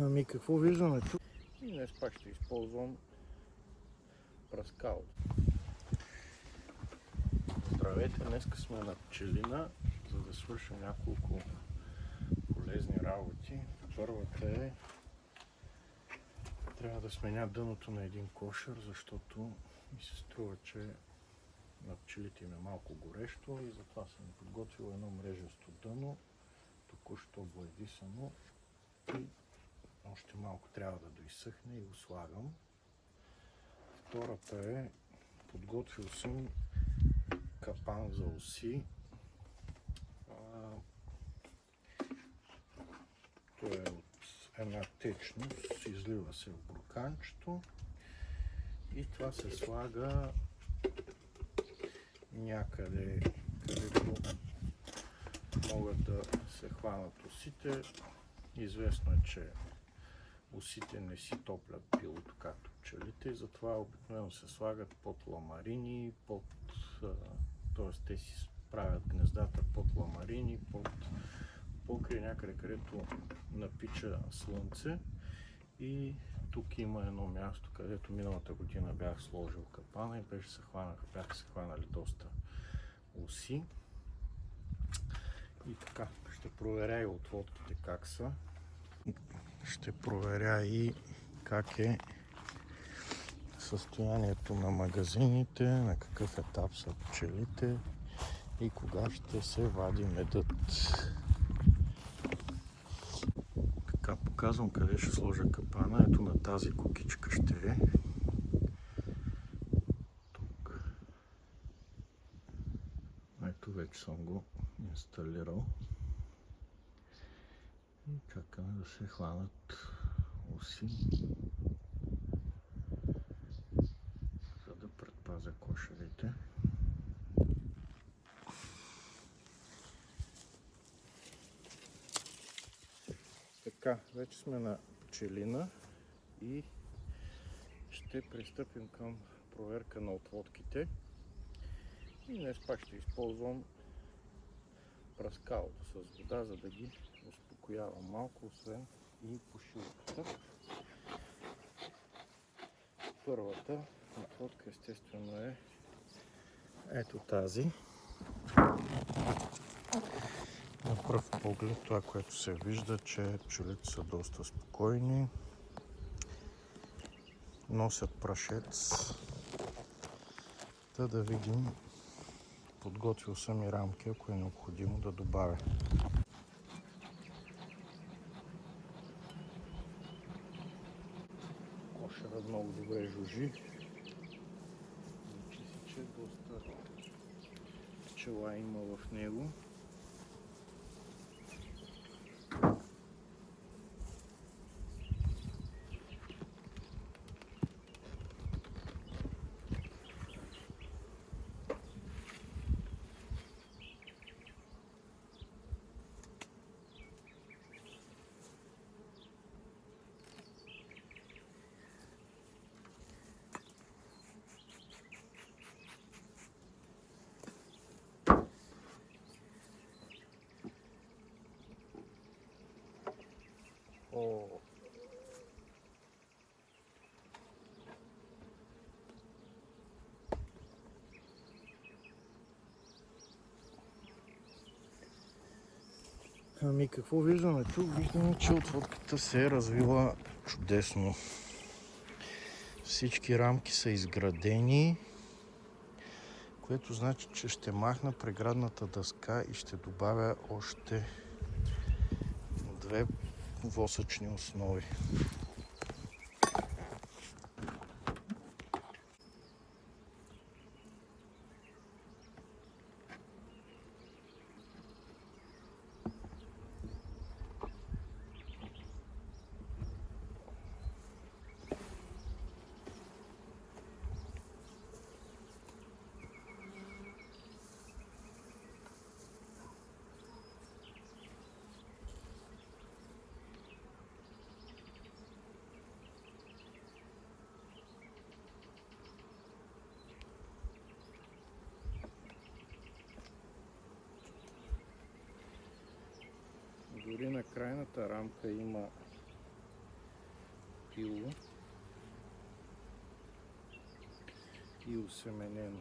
Ами какво виждаме тук? И днес пак ще използвам праскалото. Здравейте, днеска сме на пчелина, за да свършим няколко полезни работи. Първата е, трябва да сменя дъното на един кошер, защото ми се струва, че на пчелите им е малко горещо и затова съм подготвил едно мрежесто дъно, току-що боядисано и още малко трябва да доизсъхне и го слагам. Втората е, подготвил съм капан за уси. Той е от една течност, излива се в бурканчето и това се слага някъде, където могат да се хванат усите. Известно е, че усите не си топлят пилото както пчелите, затова обикновено се слагат под ламарини, т.е. те си правят гнездата под ламарини, покрай някъде, където напича слънце. И тук има едно място, където миналата година бях сложил капана и бяха се хванали доста уси. И така, ще проверя и отводките как са. Ще проверя и как е състоянието на магазините, на какъв етап са пчелите и кога ще се вади медът. Така, показвам къде ще сложа капана. Ето на тази кукичка ще е. Тук. Ето вече съм го инсталирал. И чакаме да се хванат уси, за да предпазя кошерите. Така, вече сме на пчелина и ще пристъпим към проверка на отводките. И днес пак ще използвам праскалото с вода, за да ги успокоявам малко, освен и пушилката. Първата отводка естествено е ето тази. На пръв поглед това, което се вижда, че пчелите са доста спокойни, носят прашец. Да видим, подготвил съм и рамки, ако е необходимо да добавя. Кошерът много добре жужи. Личи си, че доста пчела има в него. Ами какво виждаме тук? Виждаме, че отводката се е развила чудесно. Всички рамки са изградени, което значи, че ще махна преградната дъска и ще добавя още 2 восъчни основи. Дори на крайната рамка има пило и осеменено.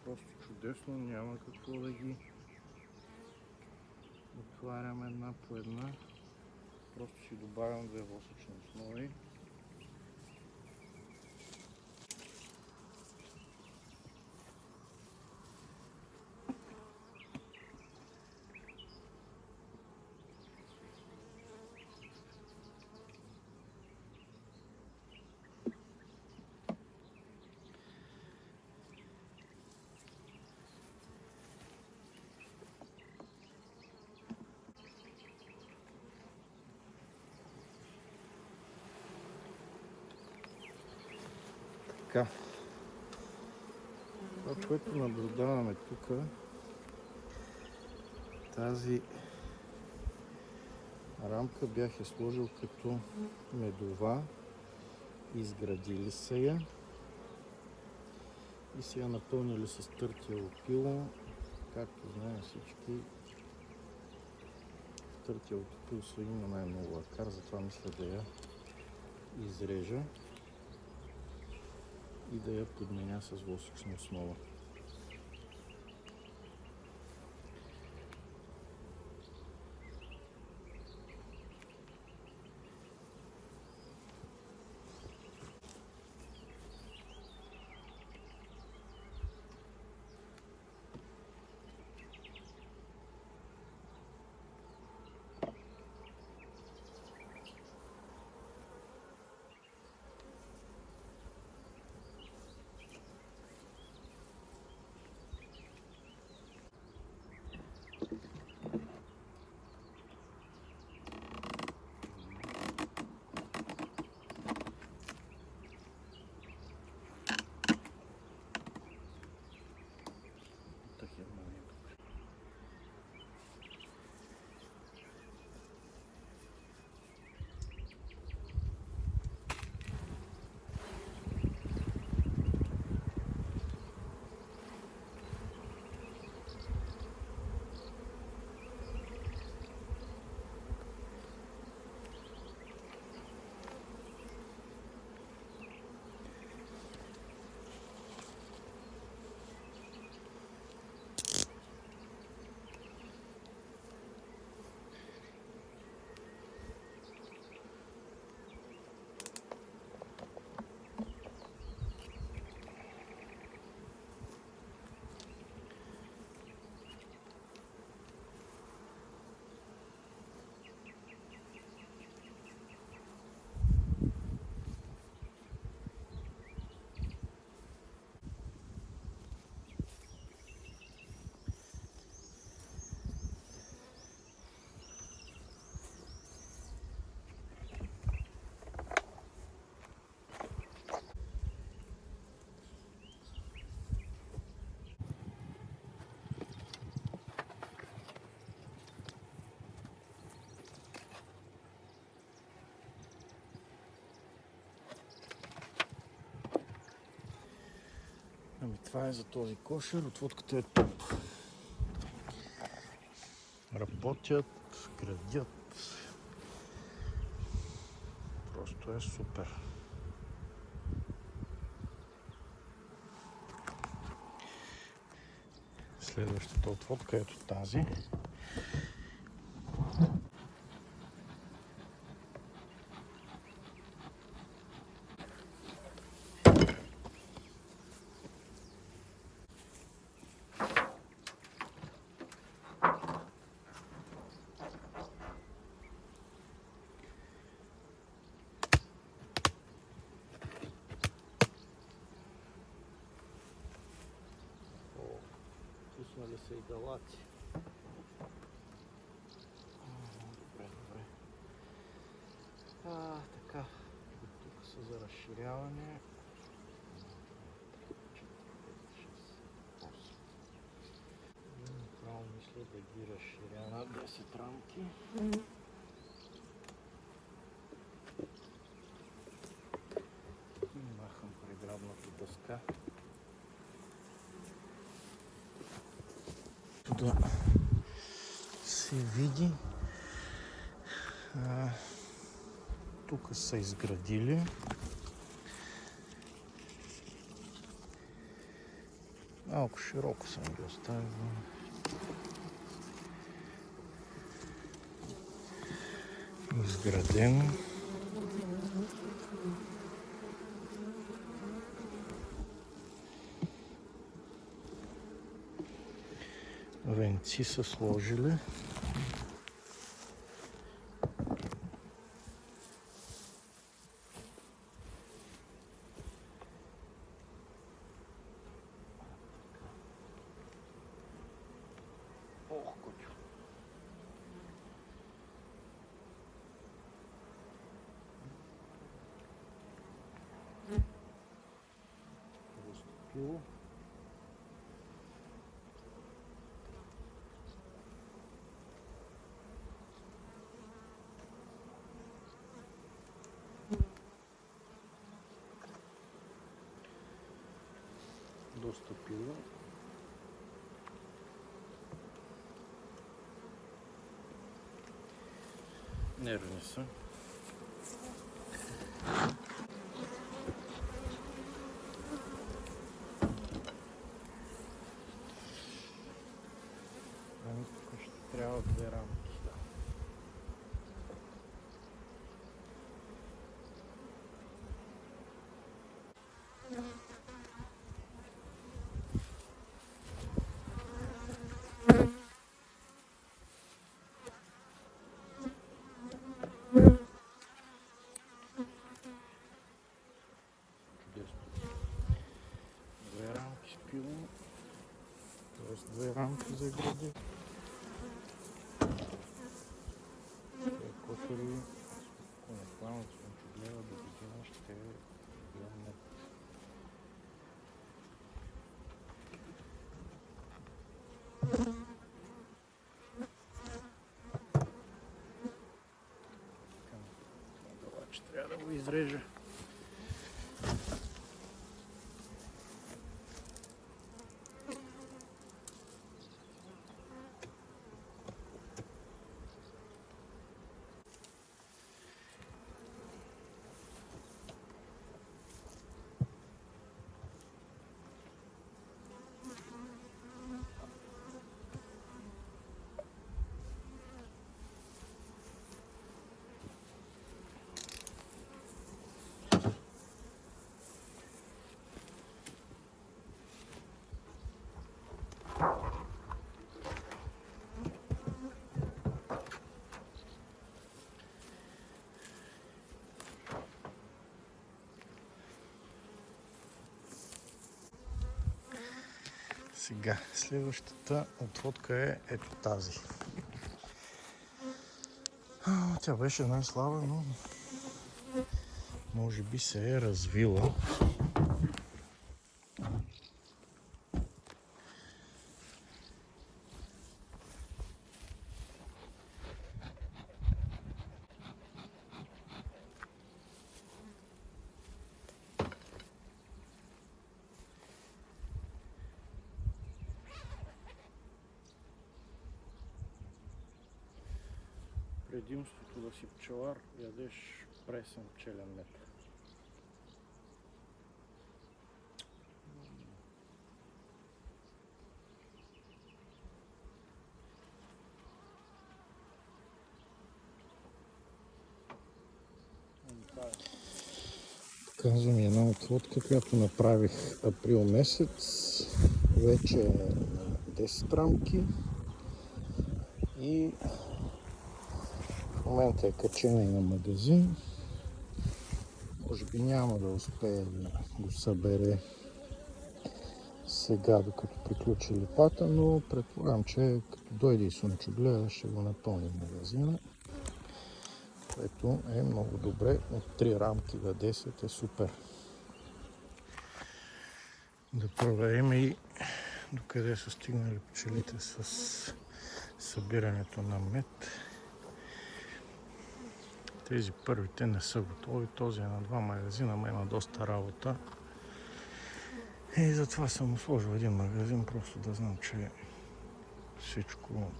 Просто чудесно, няма какво да ги отварям една по една. Просто си добавям 2 восъчни основи. Така. Това, което наблюдаваме тук, тази рамка бях я сложил като медова, изградили са я и са я напълнили с търтиево пило. Както знаем всички, търтиевото пило има най-много акар, затова мисля да я изрежа и да я подменя с восъчна основа. Ами това е за този кошер, отводката е топ. Работят, градят. Просто е супер. Следващата отводка е ето тази. Пуснали са и галати. Добре, добре. Така. Тук са за разширяване. 4, 5, 6, 8. Направо мисля, да ги разширя на 10 рамки. Махам преградната дъска. Да се види. Тук са изградили. Малко широко съм ги оставил. Изградено. Венци са сложили. Ох, котю. Разтопило. Доста пило. Нервни са. Тук ще трябва 2 рамки. Две рамки с пило, т.е. 2 рамки за гради. Котори, ако не планът слънчогледа до година ще гледнат. Че трябва да го изрежа. Сега, следващата отводка е ето тази. Тя беше най-слаба, но може би се е развила. Предимството да си пчелар, ядеш пресен пчелен мед. Казвам една отводка, която направих април месец. Вече е на 10 рамки и в момента е качена и на магазин. Може би няма да успее да го събере сега, докато приключи липата, но предполагам, че като дойде и слънчогледа ще го напълни магазина, което е много добре. От 3 рамки до 10 е супер. Да проверим и докъде са стигнали пчелите с събирането на мед. Тези първите не са готови. Този е на 2 магазина, но има доста работа. И затова съм сложил един магазин, просто да знам, че всичко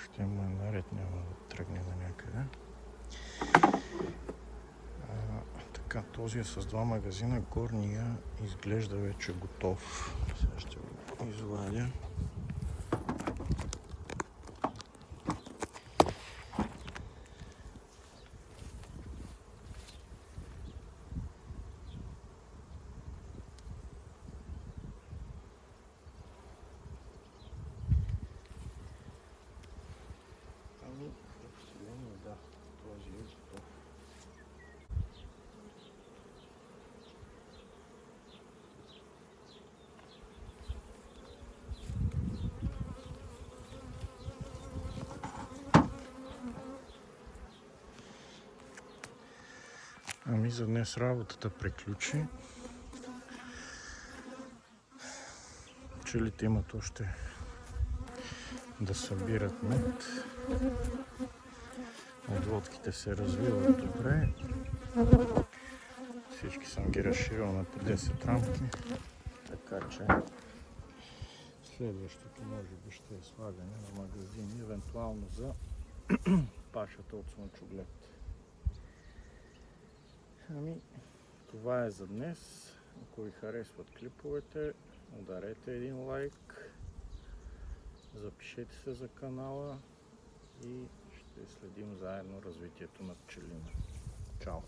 ще има наред, няма да тръгне на някъде. Така, този е с 2 магазина. Горния изглежда вече готов. Сега ще го извадя. Да, този е готов. Ами за днес работата приключи. Пчелите имат още да събират мед. Отводките се развиват добре. Всички съм ги разширил на по 10 рамки. Така че следващото може би ще е слагане на магазини, евентуално за пашата от слънчоглед. Ами, това е за днес. Ако ви харесват клиповете, ударете един лайк, запишете се за канала и ще следим заедно развитието на пчелина. Чао!